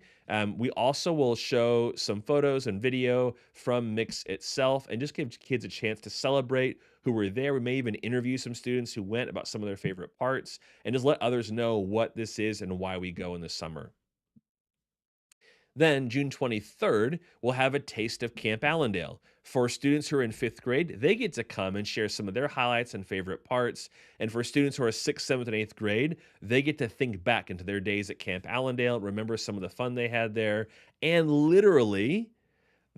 We also will show some photos and video from Mix itself and just give kids a chance to celebrate who were there. We may even interview some students who went about some of their favorite parts and just let others know what this is and why we go in the summer. Then, June 23rd, we'll have a taste of Camp Allendale. For students who are in fifth grade, they get to come and share some of their highlights and favorite parts. And for students who are sixth, seventh, and eighth grade, they get to think back into their days at Camp Allendale, remember some of the fun they had there, and literally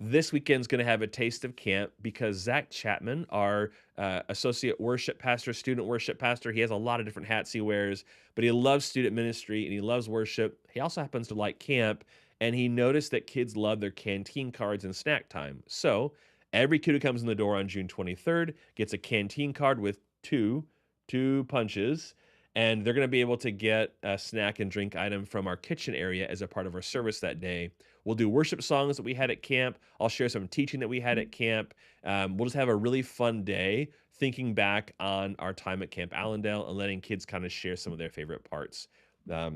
this weekend's going to have a taste of camp because Zach Chapman, our associate worship pastor, student worship pastor, he has a lot of different hats he wears, but he loves student ministry and he loves worship. He also happens to like camp, and he noticed that kids love their canteen cards and snack time. So every kid who comes in the door on June 23rd gets a canteen card with two punches. And they're going to be able to get a snack and drink item from our kitchen area as a part of our service that day. We'll do worship songs that we had at camp. I'll share some teaching that we had at camp. We'll just have a really fun day thinking back on our time at Camp Allendale and letting kids kind of share some of their favorite parts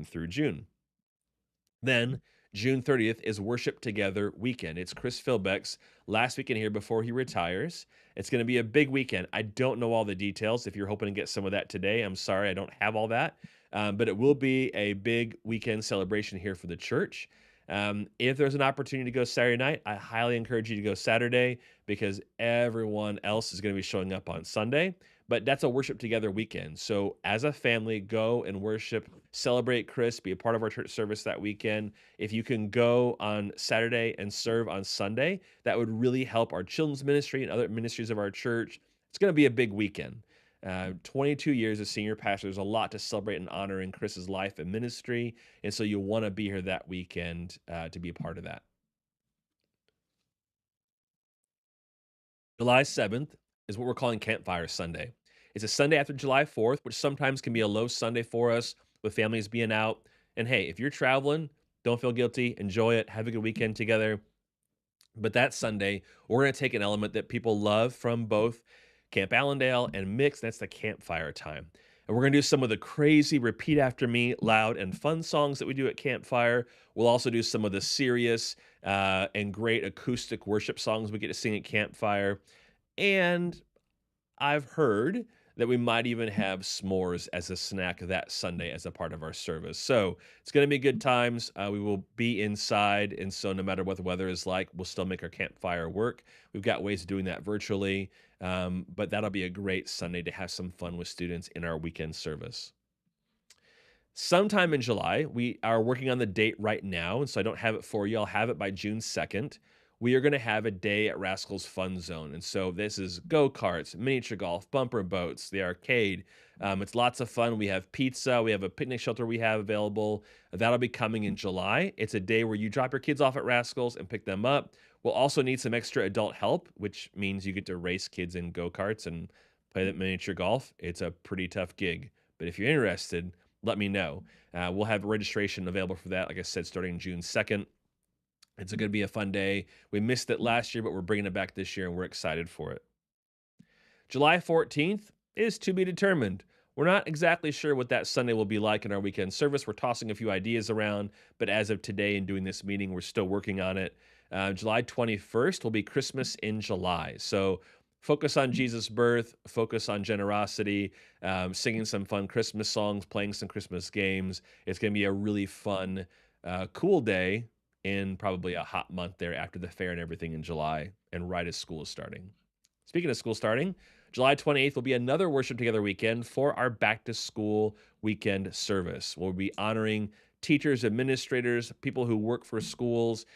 through June. Then June 30th is Worship Together weekend. It's Chris Philbeck's last weekend here before he retires. It's going to be a big weekend. I don't know all the details. If you're hoping to get some of that today, I'm sorry, I don't have all that. But it will be a big weekend celebration here for the church. If there's an opportunity to go Saturday night, I highly encourage you to go Saturday because everyone else is going to be showing up on Sunday. But that's a worship together weekend. So as a family, go and worship, celebrate Chris, be a part of our church service that weekend. If you can go on Saturday and serve on Sunday, that would really help our children's ministry and other ministries of our church. It's going to be a big weekend. 22 years as senior pastor, there's a lot to celebrate and honor in Chris's life and ministry. And so you'll want to be here that weekend to be a part of that. July 7th is what we're calling Campfire Sunday. It's a Sunday after July 4th, which sometimes can be a low Sunday for us with families being out. And hey, if you're traveling, don't feel guilty. Enjoy it. Have a good weekend together. But that Sunday, we're going to take an element that people love from both Camp Allendale and Mix. That's the campfire time. And we're going to do some of the crazy repeat after me, loud and fun songs that we do at campfire. We'll also do some of the serious and great acoustic worship songs we get to sing at campfire. And I've heard that we might even have s'mores as a snack that Sunday as a part of our service. So it's going to be good times. We will be inside. And so no matter what the weather is like, we'll still make our campfire work. We've got ways of doing that virtually. But that'll be a great Sunday to have some fun with students in our weekend service. Sometime in July, we are working on the date right now, and so I don't have it for you. I'll have it by June 2nd. We are going to have a day at Rascals Fun Zone. And so this is go karts, miniature golf, bumper boats, the arcade. It's lots of fun. We have pizza, we have a picnic shelter we have available. That'll be coming in July. It's a day where you drop your kids off at Rascals and pick them up. We'll also need some extra adult help, which means you get to race kids in go karts and play that miniature golf. It's a pretty tough gig. But if you're interested, let me know. We'll have registration available for that, like I said, starting June 2nd. It's going to be a fun day. We missed it last year, but we're bringing it back this year and we're excited for it. July 14th is to be determined. We're not exactly sure what that Sunday will be like in our weekend service. We're tossing a few ideas around, but as of today and doing this meeting, we're still working on it. July 21st will be Christmas in July. So focus on Jesus' birth, focus on generosity, singing some fun Christmas songs, playing some Christmas games. It's going to be a really fun, cool day in probably a hot month there after the fair and everything in July and right as school is starting. Speaking of school starting, July 28th will be another Worship Together weekend for our back to school weekend service. We'll be honoring teachers, administrators, people who work for schools,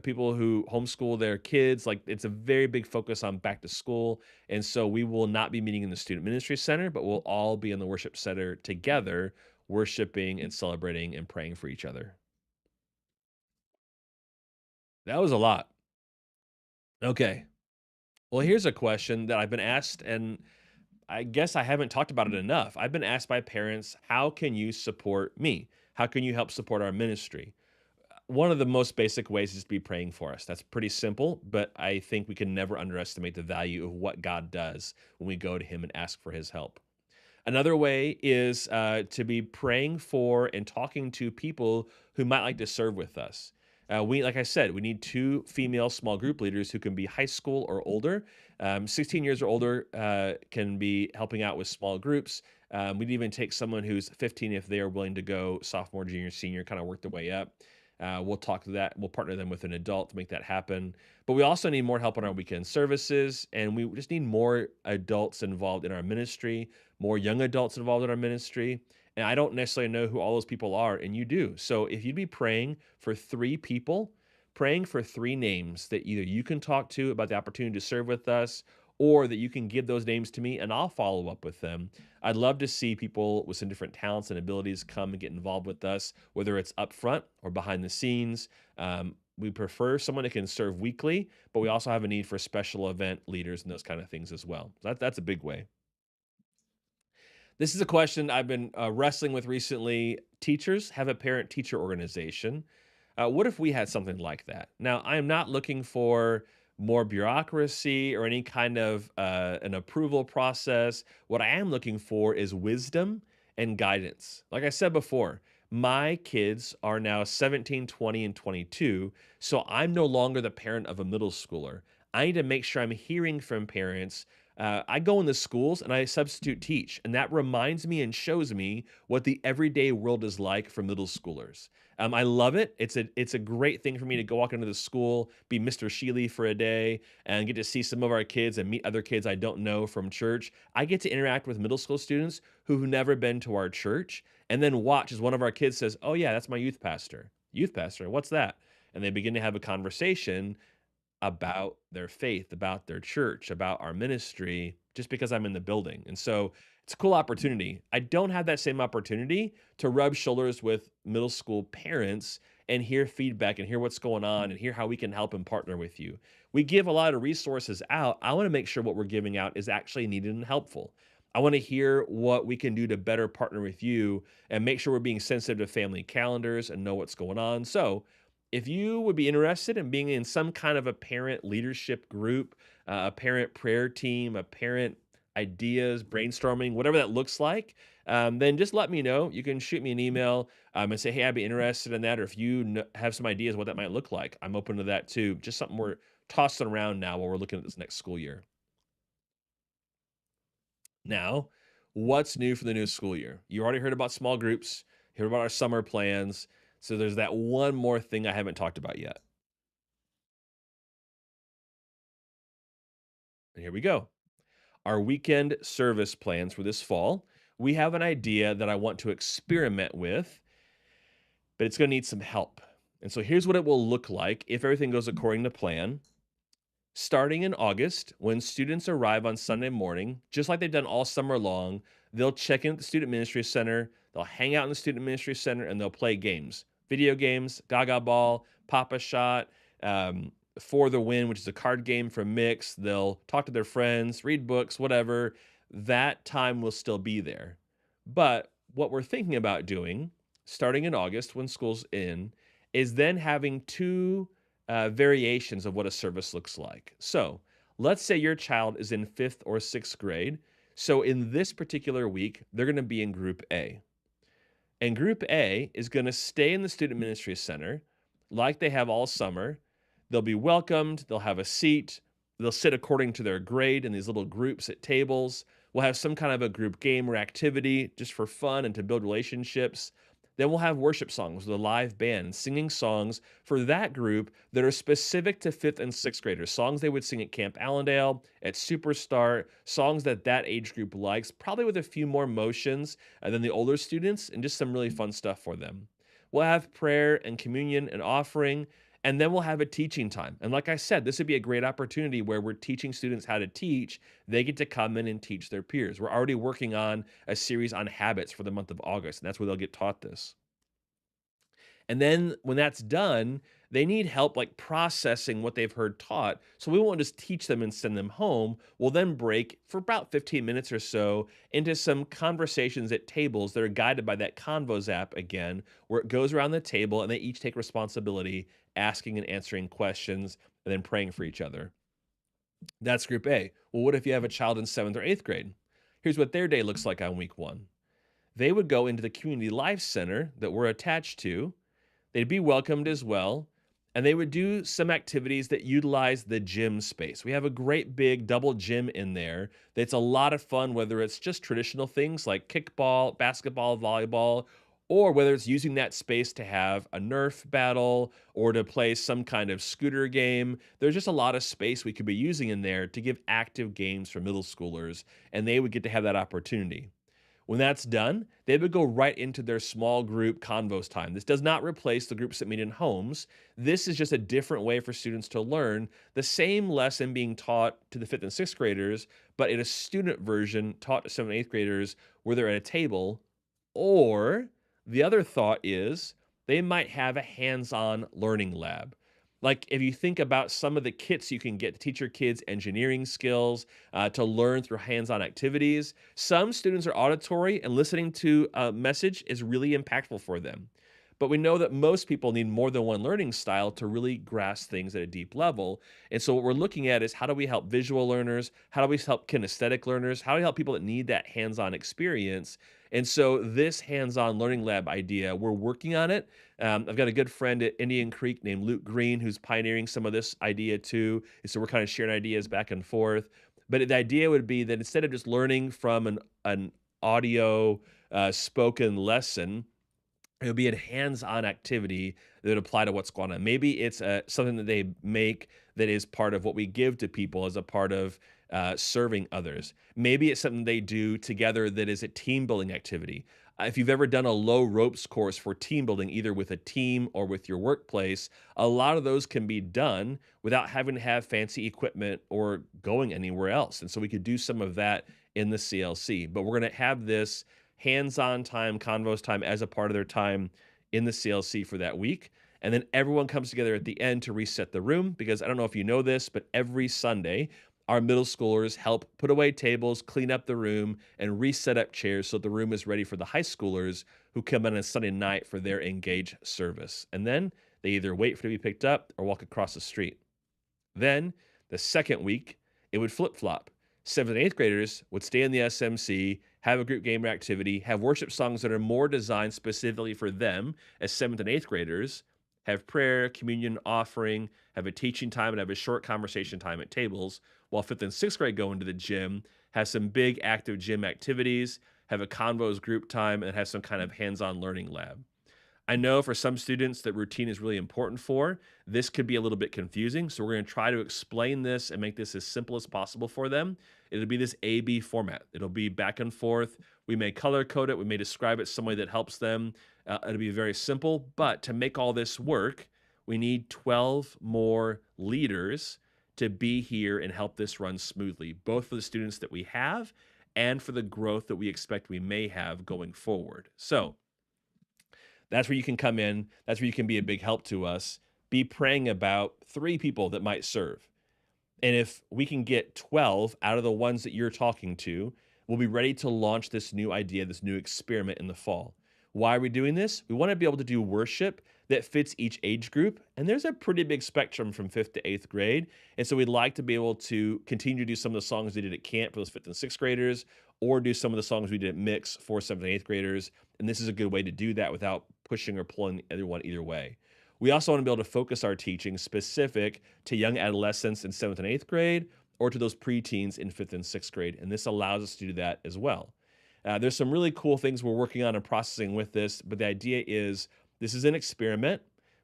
people who homeschool their kids. Like it's a very big focus on back to school. And so we will not be meeting in the Student Ministry Center, but we'll all be in the worship center together, worshiping and celebrating and praying for each other. That was a lot. Okay. Well, here's a question that I've been asked, and I guess I haven't talked about it enough. I've been asked by parents, how can you support me? How can you help support our ministry? One of the most basic ways is to be praying for us. That's pretty simple, but I think we can never underestimate the value of what God does when we go to Him and ask for His help. Another way is to be praying for and talking to people who might like to serve with us. Like I said, we need two female small group leaders who can be high school or older. 16 years or older can be helping out with small groups. We'd even take someone who's 15 if they are willing to go sophomore, junior, senior, kind of work their way up. We'll talk to that. We'll partner them with an adult to make that happen. But we also need more help on our weekend services, and we just need more adults involved in our ministry, more young adults involved in our ministry. And I don't necessarily know who all those people are, and you do. So if you'd be praying for three people, praying for three names that either you can talk to about the opportunity to serve with us, or that you can give those names to me and I'll follow up with them. I'd love to see people with some different talents and abilities come and get involved with us, whether it's up front or behind the scenes. We prefer someone that can serve weekly, but we also have a need for special event leaders and those kind of things as well. That's a big way. This is a question I've been wrestling with recently. Teachers have a parent teacher organization. What if we had something like that? Now, I am not looking for more bureaucracy or any kind of an approval process. What I am looking for is wisdom and guidance. Like I said before, my kids are now 17, 20, and 22. So I'm no longer the parent of a middle schooler. I need to make sure I'm hearing from parents. I go in the schools and I substitute teach, and that reminds me and shows me what the everyday world is like for middle schoolers. I love it. It's a great thing for me to go walk into the school, be Mr. Sheely for a day, and get to see some of our kids and meet other kids I don't know from church. I get to interact with middle school students who've never been to our church, and then watch as one of our kids says, "Oh yeah, that's my youth pastor." Youth pastor, what's that? And they begin to have a conversation about their faith, about their church, about our ministry, just because I'm in the building. And so it's a cool opportunity. I don't have that same opportunity to rub shoulders with middle school parents and hear feedback and hear what's going on and hear how we can help and partner with you. We give a lot of resources out. I want to make sure what we're giving out is actually needed and helpful. I want to hear what we can do to better partner with you and make sure we're being sensitive to family calendars and know what's going on. So, if you would be interested in being in some kind of a parent leadership group, a parent prayer team, a parent ideas, brainstorming, whatever that looks like, then just let me know. You can shoot me an email and say, hey, I'd be interested in that. Or if you have some ideas what that might look like, I'm open to that too. Just something we're tossing around now while we're looking at this next school year. Now, what's new for the new school year? You already heard about small groups, heard about our summer plans. So there's that one more thing I haven't talked about yet. And here we go. Our weekend service plans for this fall. We have an idea that I want to experiment with, but it's going to need some help. And so here's what it will look like if everything goes according to plan. Starting in August, when students arrive on Sunday morning, just like they've done all summer long, they'll check in at the Student Ministry Center, they'll hang out in the Student Ministry Center, and they'll play games, video games, Gaga Ball, Papa Shot, For the Win, which is a card game from Mix. They'll talk to their friends, read books, whatever. That time will still be there. But what we're thinking about doing, starting in August when school's in, is then having two variations of what a service looks like. So let's say your child is in fifth or sixth grade. So in this particular week, they're going to be in Group A. And Group A is going to stay in the Student Ministry Center like they have all summer. They'll be welcomed, they'll have a seat, they'll sit according to their grade in these little groups at tables. We'll have some kind of a group game or activity just for fun and to build relationships. Then we'll have worship songs with a live band singing songs for that group that are specific to fifth and sixth graders. Songs they would sing at Camp Allendale, at Superstar, songs that that age group likes, probably with a few more motions than the older students, and just some really fun stuff for them. We'll have prayer and communion and offering, and then we'll have a teaching time. And like I said, this would be a great opportunity where we're teaching students how to teach. They get to come in and teach their peers. We're already working on a series on habits for the month of August, and that's where they'll get taught this. And then when that's done, they need help like processing what they've heard taught. So we won't just teach them and send them home. We'll then break for about 15 minutes or so into some conversations at tables that are guided by that Convos app again, where it goes around the table and they each take responsibility, asking and answering questions, and then praying for each other. That's group A. Well, what if you have a child in seventh or eighth grade? Here's what their day looks like on week one. They would go into the community life center that we're attached to. They'd be welcomed as well, and they would do some activities that utilize the gym space. We have a great big double gym in there that's a lot of fun, whether it's just traditional things like kickball, basketball, volleyball, or whether it's using that space to have a Nerf battle or to play some kind of scooter game. There's just a lot of space we could be using in there to give active games for middle schoolers, and they would get to have that opportunity. When that's done, they would go right into their small group convos time. This does not replace the groups that meet in homes. This is just a different way for students to learn the same lesson being taught to the fifth and sixth graders, but in a student version taught to seventh and eighth graders where they're at a table. Or the other thought is they might have a hands on learning lab. Like if you think about some of the kits you can get to teach your kids engineering skills, to learn through hands-on activities. Some students are auditory, and listening to a message is really impactful for them. But we know that most people need more than one learning style to really grasp things at a deep level. And so what we're looking at is how do we help visual learners? How do we help kinesthetic learners? How do we help people that need that hands-on experience? And so this hands-on learning lab idea, we're working on it. I've got a good friend at Indian Creek named Luke Green who's pioneering some of this idea too. And so we're kind of sharing ideas back and forth. But the idea would be that instead of just learning from an audio spoken lesson, it would be a hands-on activity that would apply to what's going on. Maybe it's something that they make that is part of what we give to people as a part of serving others. Maybe it's something they do together that is a team building activity. If you've ever done a low ropes course for team building, either with a team or with your workplace, a lot of those can be done without having to have fancy equipment or going anywhere else. And so we could do some of that in the CLC. But we're going to have this hands-on time, convos time as a part of their time in the CLC for that week. And then everyone comes together at the end to reset the room because I don't know if you know this, but every Sunday, our middle schoolers help put away tables, clean up the room, and reset up chairs so the room is ready for the high schoolers who come in on Sunday night for their engaged service. And then they either wait for it to be picked up or walk across the street. Then the second week, it would flip flop. Seventh and eighth graders would stay in the SMC, have a group game activity, have worship songs that are more designed specifically for them as seventh and eighth graders, have prayer, communion, offering, have a teaching time, and have a short conversation time at tables, while fifth and sixth grade go into the gym, have some big active gym activities, have a convos group time, and have some kind of hands-on learning lab. I know for some students that routine is really important for. This could be a little bit confusing. So we're going to try to explain this and make this as simple as possible for them. It'll be this A-B format. It'll be back and forth. We may color code it. We may describe it some way that helps them. It'll be very simple. But to make all this work, we need 12 more leaders to be here and help this run smoothly, both for the students that we have and for the growth that we expect we may have going forward. So, that's where you can come in. That's where you can be a big help to us. Be praying about 3 people that might serve. And if we can get 12 out of the ones that you're talking to, we'll be ready to launch this new idea, this new experiment in the fall. Why are we doing this? We want to be able to do worship that fits each age group. And there's a pretty big spectrum from 5th to 8th grade. And so we'd like to be able to continue to do some of the songs we did at camp for those 5th and 6th graders, or do some of the songs we did at Mix for 7th and 8th graders. And this is a good way to do that without pushing or pulling everyone either way. We also want to be able to focus our teaching specific to young adolescents in 7th and 8th grade, or to those preteens in 5th and 6th grade. And this allows us to do that as well. There's some really cool things we're working on and processing with this, but the idea is this is an experiment.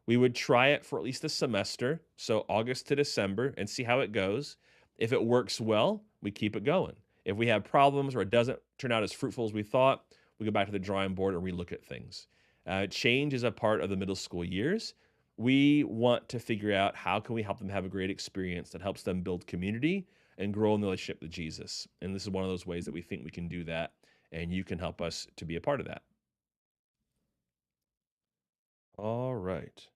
We would try it for at least a semester, so August to December, and see how it goes. If it works well, we keep it going. If we have problems or it doesn't turn out as fruitful as we thought, we go back to the drawing board and relook at things. Change is a part of the middle school years. We want to figure out how can we help them have a great experience that helps them build community and grow in the relationship with Jesus. And this is one of those ways that we think we can do that, and you can help us to be a part of that. All right.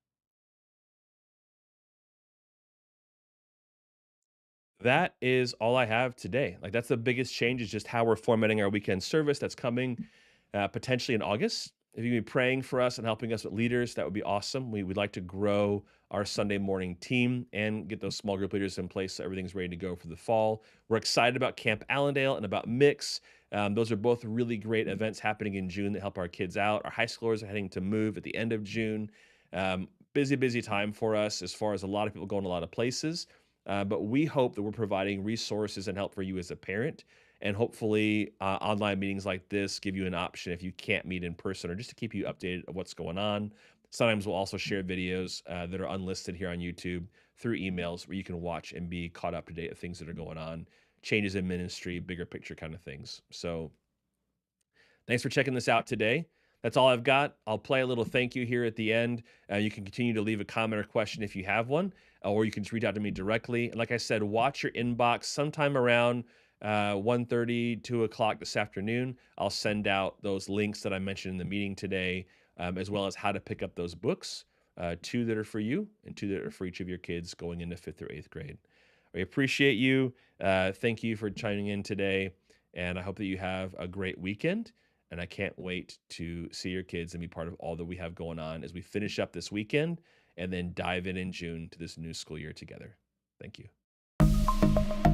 That is all I have today. Like, that's the biggest change is just how we're formatting our weekend service that's coming potentially in August. If you can be praying for us and helping us with leaders, that would be awesome. We would like to grow our Sunday morning team and get those small group leaders in place so everything's ready to go for the fall. We're excited about Camp Allendale and about Mix. Those are both really great events happening in June that help our kids out. Our high schoolers are heading to move at the end of June. Busy, busy time for us as far as a lot of people going a lot of places. But we hope that we're providing resources and help for you as a parent. And hopefully, online meetings like this give you an option if you can't meet in person or just to keep you updated of what's going on. Sometimes we'll also share videos that are unlisted here on YouTube through emails where you can watch and be caught up to date of things that are going on, changes in ministry, bigger picture kind of things. So thanks for checking this out today. That's all I've got. I'll play a little thank you here at the end. You can continue to leave a comment or question if you have one, or you can just reach out to me directly. And like I said, watch your inbox sometime around 1:30, 2 o'clock this afternoon. I'll send out those links that I mentioned in the meeting today, as well as how to pick up those books, 2 that are for you and 2 that are for each of your kids going into 5th or 8th grade. We appreciate you. Thank you for chiming in today. And I hope that you have a great weekend. And I can't wait to see your kids and be part of all that we have going on as we finish up this weekend and then dive in June to this new school year together. Thank you.